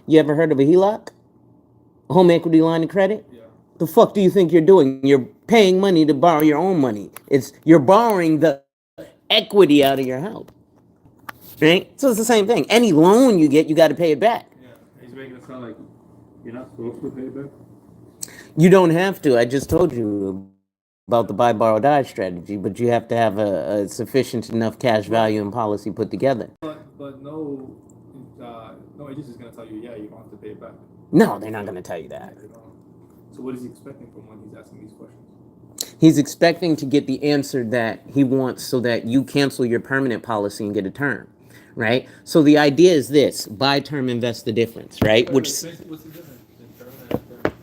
You ever heard of a HELOC? Home equity line of credit? Yeah. The fuck do you think you're doing? You're paying money to borrow your own money. You're borrowing the equity out of your house. Right? So it's the same thing. Any loan you get, you got to pay it back. Yeah. He's making it sound like you're not supposed to pay it back. You don't have to. I just told you about the buy, borrow, die strategy, but you have to have a sufficient enough cash value and Right. policy put together. But no agent is gonna tell you, yeah, you don't have to pay it back. No, they're not going to tell you Yeah, that. they don't. So what is he expecting from when he's asking these questions? He's expecting to get the answer that he wants so that you cancel your permanent policy and get a term, right? So the idea is this: buy term, invest the difference, right? Wait, what's the difference between term and term?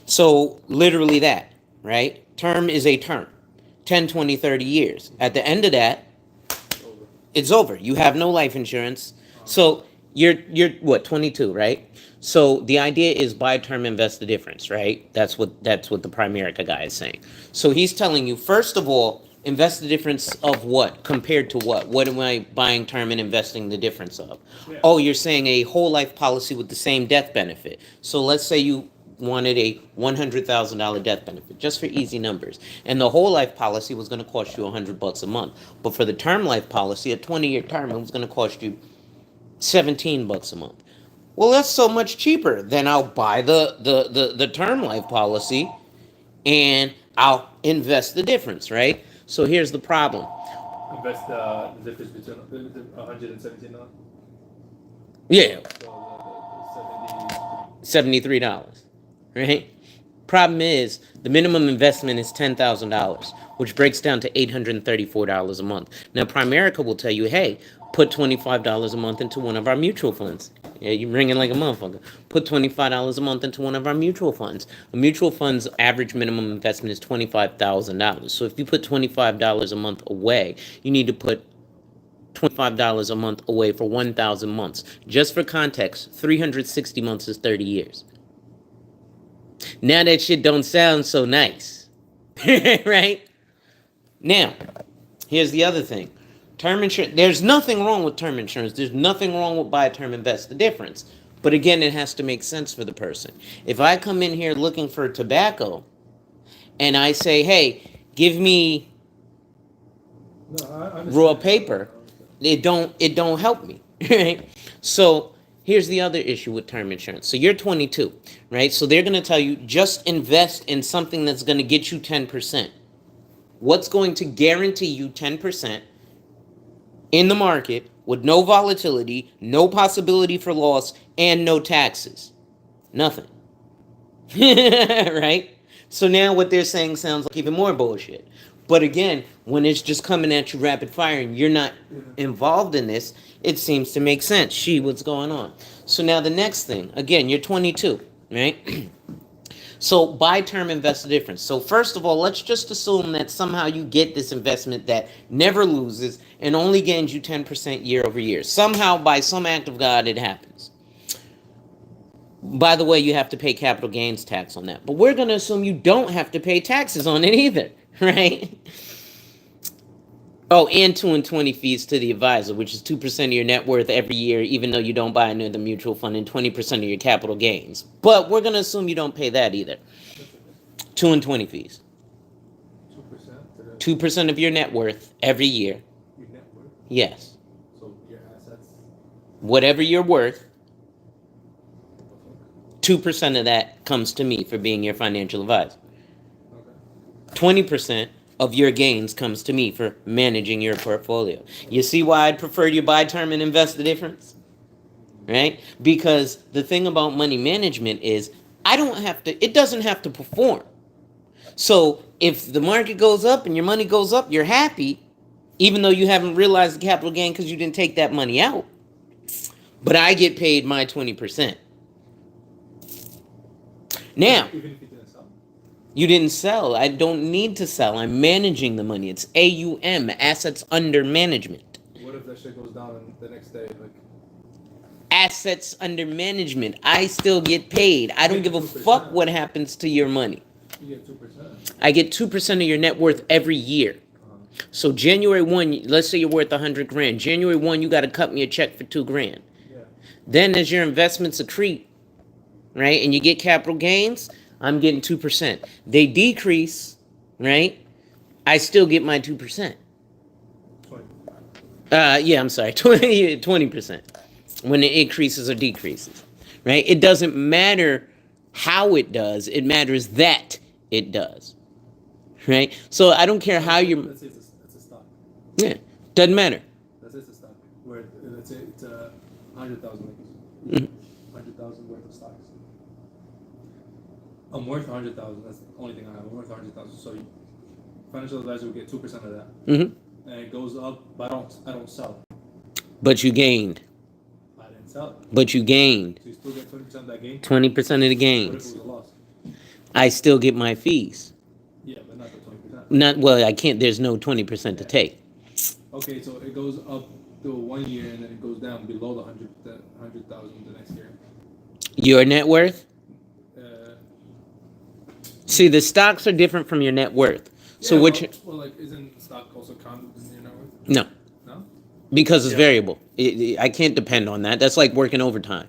So literally that, right? Term is a term, 10, 20, 30 years. At the end of that, It's over. it's over. You have no life insurance. So you're what, 22, right? So the idea is buy term, invest the difference, right? That's what the Primerica guy is saying. So he's telling you, first of all, invest the difference of what compared to what? What am I buying term and investing the difference of? Yeah. Oh, you're saying a whole life policy with the same death benefit. So let's say you wanted a $100,000 death benefit, just for easy numbers, and the whole life policy was going to cost you $100 a month. But for the term life policy, a 20-year term, it was going to cost you $17 a month. Well, that's so much cheaper. Then I'll buy the term life policy and I'll invest the difference, right? So here's the problem. Invest the difference between the 117 dollars. Yeah, So the $73, right? Problem is, the minimum investment is $10,000, which breaks down to $834 a month. Now, Primerica will tell you, hey, put $25 a month into one of our mutual funds. Yeah, you're ringing like a motherfucker. Put $25 a month into one of our mutual funds. A mutual fund's average minimum investment is $25,000. So if you put $25 a month away, you need to put $25 a month away for 1,000 months. Just for context, 360 months is 30 years. Now that shit don't sound so nice. Right? Now, here's the other thing. Term insurance, there's nothing wrong with term insurance. There's nothing wrong with buy term invest the difference. But again, it has to make sense for the person. If I come in here looking for tobacco and I say, hey, give me No, I understand. raw paper, it don't help me. Right? So here's the other issue with term insurance. So you're 22, right? So they're going to tell you just invest in something that's going to get you 10%. What's going to guarantee you 10% in the market with no volatility, no possibility for loss, and no taxes? Nothing. Right? So now what they're saying sounds like even more bullshit. But again, when it's just coming at you rapid fire and you're not involved in this, it seems to make sense. She, what's going on? So now the next thing, again, you're 22, right? So buy term, invest the difference. So first of all, let's just assume that somehow you get this investment that never loses and only gains you 10% year over year. Somehow, by some act of God, it happens. By the way, you have to pay capital gains tax on that. But we're going to assume you don't have to pay taxes on it either, right? Oh, and 2 and 20 fees to the advisor, which is 2% of your net worth every year, even though you don't buy into the mutual fund, and 20% of your capital gains. But we're going to assume you don't pay that either. That's okay. 2 and 20 fees. 2%. 2% of your net worth every year. Your net worth. Yes. So your assets. Whatever you're worth, Okay. 2% of that comes to me for being your financial advisor. Okay. 20% of your gains comes to me for managing your portfolio. You see why I'd prefer you buy term and invest the difference? Right? Because the thing about money management is it doesn't have to perform. So if the market goes up and your money goes up, you're happy, even though you haven't realized the capital gain because you didn't take that money out. But I get paid my 20%. Now, Even if you didn't sell. you didn't sell. I don't need to sell. I'm managing the money. It's AUM, assets under management. What if that shit goes down and the next day, like? Assets under management. I still get paid. I don't give a 2%. fuck what happens to your money. You get 2%. I get 2% of your net worth every year. So January 1, let's say you're worth 100 grand. January 1, you got to cut me a check for 2 grand. Yeah. Then as your investments accrete, right, and you get capital gains, I'm getting 2%. They decrease, right? I still get my 2%. 20. Yeah, I'm sorry, 20% when it increases or decreases, right? It doesn't matter how it does, it matters that it does, right? So I don't care how you. Let's say it's a stock. Yeah, doesn't matter. Let's say it's a stock. Where let's say it's 100,000 acres. Mhm. 100,000 worth of stocks. I'm worth 100,000. That's the only thing I have. I'm worth 100,000. So financial advisor will get 2% of that, and it goes up. But I don't sell. But you gained. I didn't sell it. But you gained So you still get 20% of that gain. 20% of the What if it gains. was a loss? I still get my fees. Yeah, but not the 20%. Not well. I can't. There's no 20% to take. Okay, so it goes up to 1 year and then it goes down below the 100,000 the next year. Your net worth. Uh, See, the stocks are different from your net worth. So yeah, which well, like, isn't stock also counted in your net worth? no, No. because it's Yeah. variable. I can't depend on that. That's like working overtime.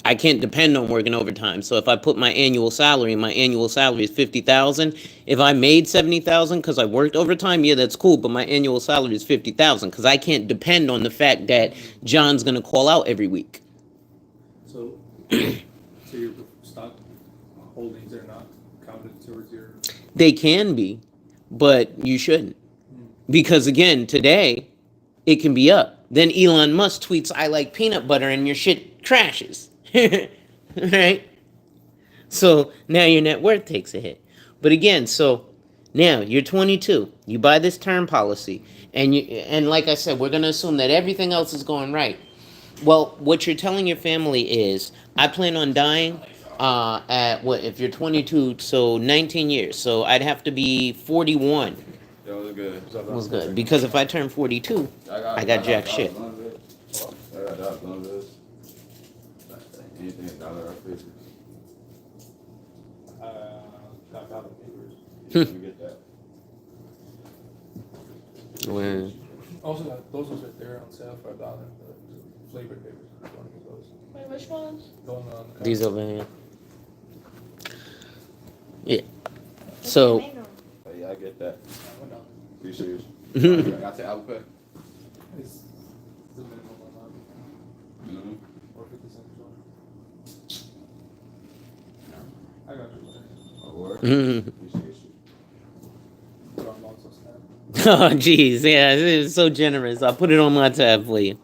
I can't depend on working overtime. So if I put my annual salary is 50,000. If I made 70,000 because I worked overtime, yeah, that's cool. But my annual salary is 50,000 because I can't depend on the fact that John's gonna call out every week. So, so your stock holdings are not counted towards your. They can be, but you shouldn't. Because again, today, it can be up. Then Elon Musk tweets, I like peanut butter, and your shit crashes. Right? So now your net worth takes a hit. But again, so now you're 22. You buy this term policy, and like I said, we're gonna assume that everything else is going right. Well, what you're telling your family is, I plan on dying at what, if you're 22, so 19 years. So I'd have to be 41. That was good. Was good. Because if I turn 42, I got jack shit. I got that one of this. Anything dollar or 50. Got ballot papers. You get that. Well, Also, those ones right there on sale for $1. The flavored papers. I want to get those. Wait, which ones? Going on. these over here. Yeah. So, Hey, yeah, I get that. $1. You serious? I got the Apple Pay. It's the minimum amount. Or 50 cents. I got you. Oh, word? mhm. Appreciate you. Put on lots of snap. Oh, jeez. Yeah, it's so generous. I'll put it on my tab for you.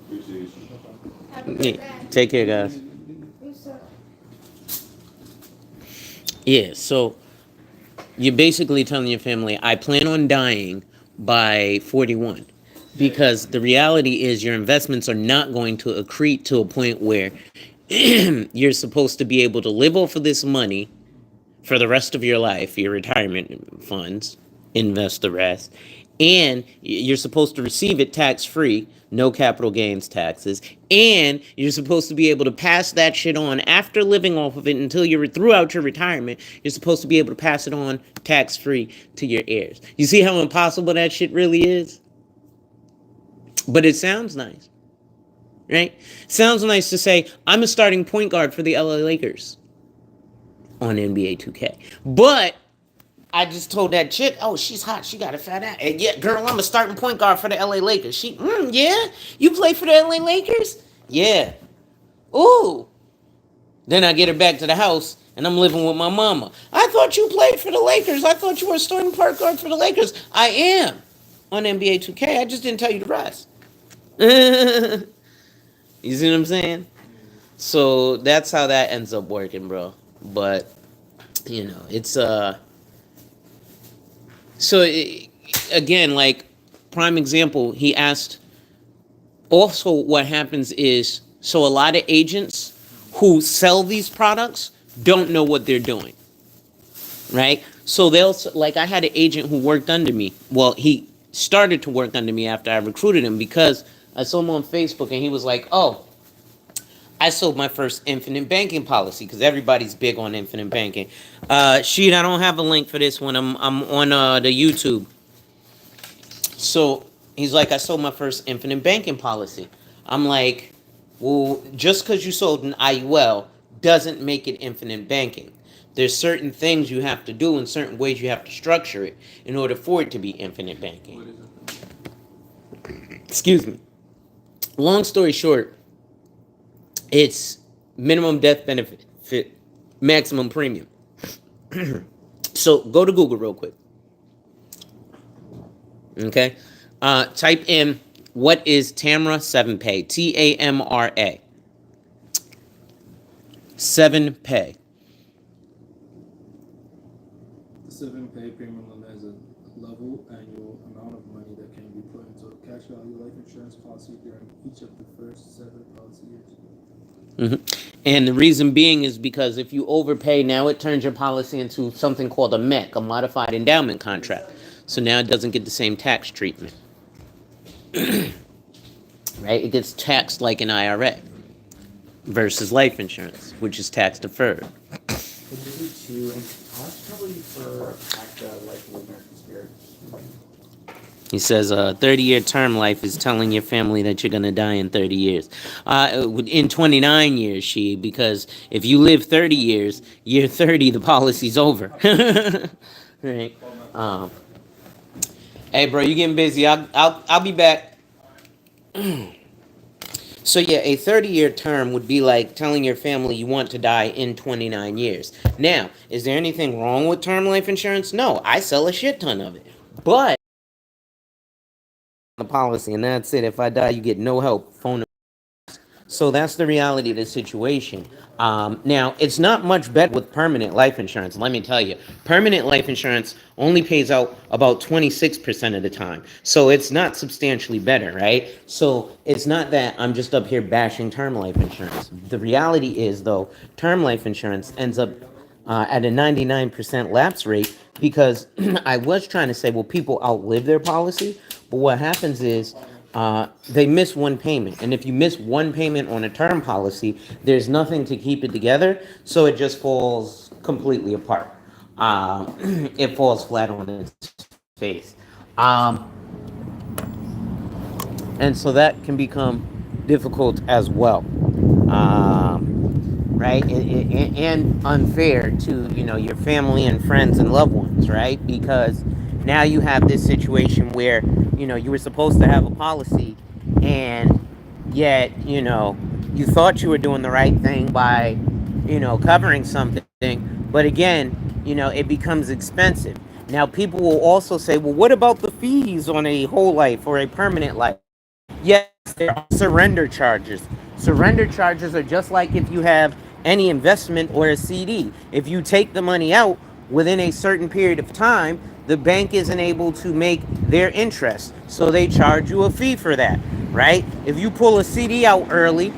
Appreciate you. No problem. Have a Yeah. good day. Take care, guys. Who's up? Yeah, so you're basically telling your family, I plan on dying by 41. Because the reality is your investments are not going to accrete to a point where you're supposed to be able to live off of this money for the rest of your life, your retirement funds, invest the rest, and you're supposed to receive it tax-free, no capital gains taxes, and you're supposed to be able to pass that shit on after living off of it until you're throughout your retirement. You're supposed to be able to pass it on tax-free to your heirs. You see how impossible that shit really is? But it sounds nice, right? Sounds nice to say, I'm a starting point guard for the LA Lakers on NBA 2K. But I just told that chick, oh, she's hot. She got a fat ass. And yeah, girl, I'm a starting point guard for the LA Lakers. She, yeah? You play for the LA Lakers? Yeah. Ooh. Then I get her back to the house, and I'm living with my mama. I thought you played for the Lakers. I thought you were a starting point guard for the Lakers. I am on NBA 2K. I just didn't tell you the rest. You see what I'm saying? So that's how that ends up working, bro. But you know, it's so again, like prime example, he asked. Also, what happens is, so a lot of agents who sell these products don't know what they're doing, right? So like I had an agent who worked under me. Well, he started to work under me after I recruited him because I saw him on Facebook and he was like, oh, I sold my first infinite banking policy because everybody's big on infinite banking. Sheet, I don't have a link for this one. I'm on the YouTube. So he's like, I sold my first infinite banking policy. I'm like, Well, just because you sold an IUL doesn't make it infinite banking. There's certain things you have to do and certain ways you have to structure it in order for it to be infinite banking. What is it? Excuse me. Long story short, it's minimum death benefit, maximum premium. So go to Google real quick. Okay. Type in what is Tamra 7-pay? TAMRA. 7-pay. The 7-pay premium limit is a level annual amount of money that can be put into a cash value life insurance policy during each of the first 7 policy years. And the reason being is because if you overpay, now it turns your policy into something called a MEC, a modified endowment contract. So now it doesn't get the same tax treatment. Right? It gets taxed like an IRA versus life insurance, which is tax deferred. Maybe two, and ask probably for life of American Spirit. He says a 30-year term life is telling your family that you're going to die in 30 years. In 29 years, because if you live 30 years, year 30, the policy's over. Right? Hey, bro, you getting busy. I'll be back. So yeah, a 30-year term would be like telling your family you want to die in 29 years. Now, is there anything wrong with term life insurance? No, I sell a shit ton of it. But the policy, and that's it. If I die, you get no help. Phone. So that's the reality of the situation. Now, it's not much better with permanent life insurance. Let me tell you, permanent life insurance only pays out about 26% of the time. So it's not substantially better, right? So it's not that I'm just up here bashing term life insurance. The reality is, though, term life insurance ends up at a 99% lapse rate because I was trying to say, well, people outlive their policy. But what happens is, they miss one payment. And if you miss one payment on a term policy, there's nothing to keep it together. So it just falls completely apart. It falls flat on its face. And so that can become difficult as well. Right? And unfair to, your family and friends and loved ones, right? Because now you have this situation where, you were supposed to have a policy and yet, you thought you were doing the right thing by, covering something. But again, it becomes expensive. Now, people will also say, well, what about the fees on a whole life or a permanent life? Yes, there are surrender charges. Surrender charges are just like if you have any investment or a CD. If you take the money out within a certain period of time, the bank isn't able to make their interest. So they charge you a fee for that, right? If you pull a CD out early,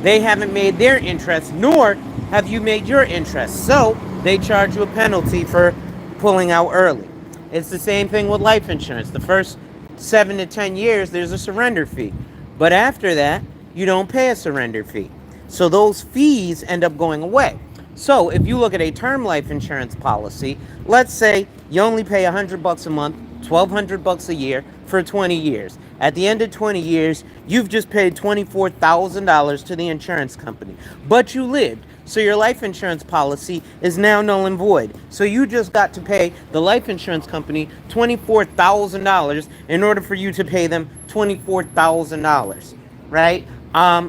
they haven't made their interest, nor have you made your interest. So they charge you a penalty for pulling out early. It's the same thing with life insurance. The first 7 to 10 years, there's a surrender fee. But after that, you don't pay a surrender fee. So those fees end up going away. So if you look at a term life insurance policy, let's say you only pay $100 a month, $1,200 a year for 20 years. At the end of 20 years, you've just paid $24,000 to the insurance company. But you lived. So your life insurance policy is now null and void. So you just got to pay the life insurance company $24,000 in order for you to pay them $24,000, right?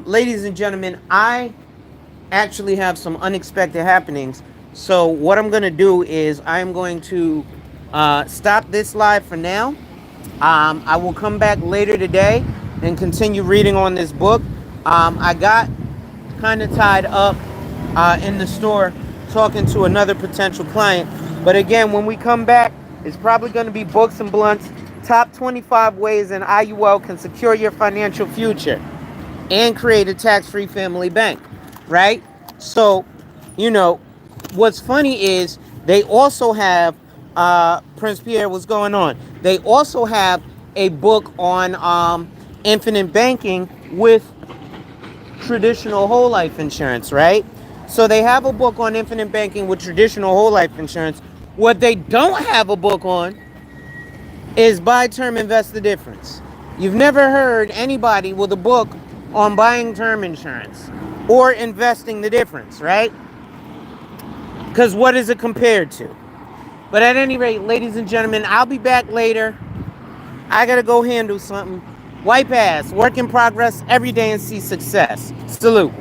Ladies and gentlemen, I actually have some unexpected happenings. So what I'm going to do is I'm going to stop this live for now. I will come back later today and continue reading on this book. I got kind of tied up in the store talking to another potential client. But again, when we come back, it's probably going to be Books and Blunts, top 25 ways an IUL can secure your financial future and create a tax-free family bank, right? So, what's funny is they also have, Prince Pierre, what's going on? They also have a book on infinite banking with traditional whole life insurance, right? So they have a book on infinite banking with traditional whole life insurance. What they don't have a book on is buy term invest the difference. You've never heard anybody with a book on buying term insurance or investing the difference, right? Because what is it compared to? But at any rate, ladies and gentlemen, I'll be back later. I gotta go handle something. Wipe ass, work in progress every day and see success. Salute.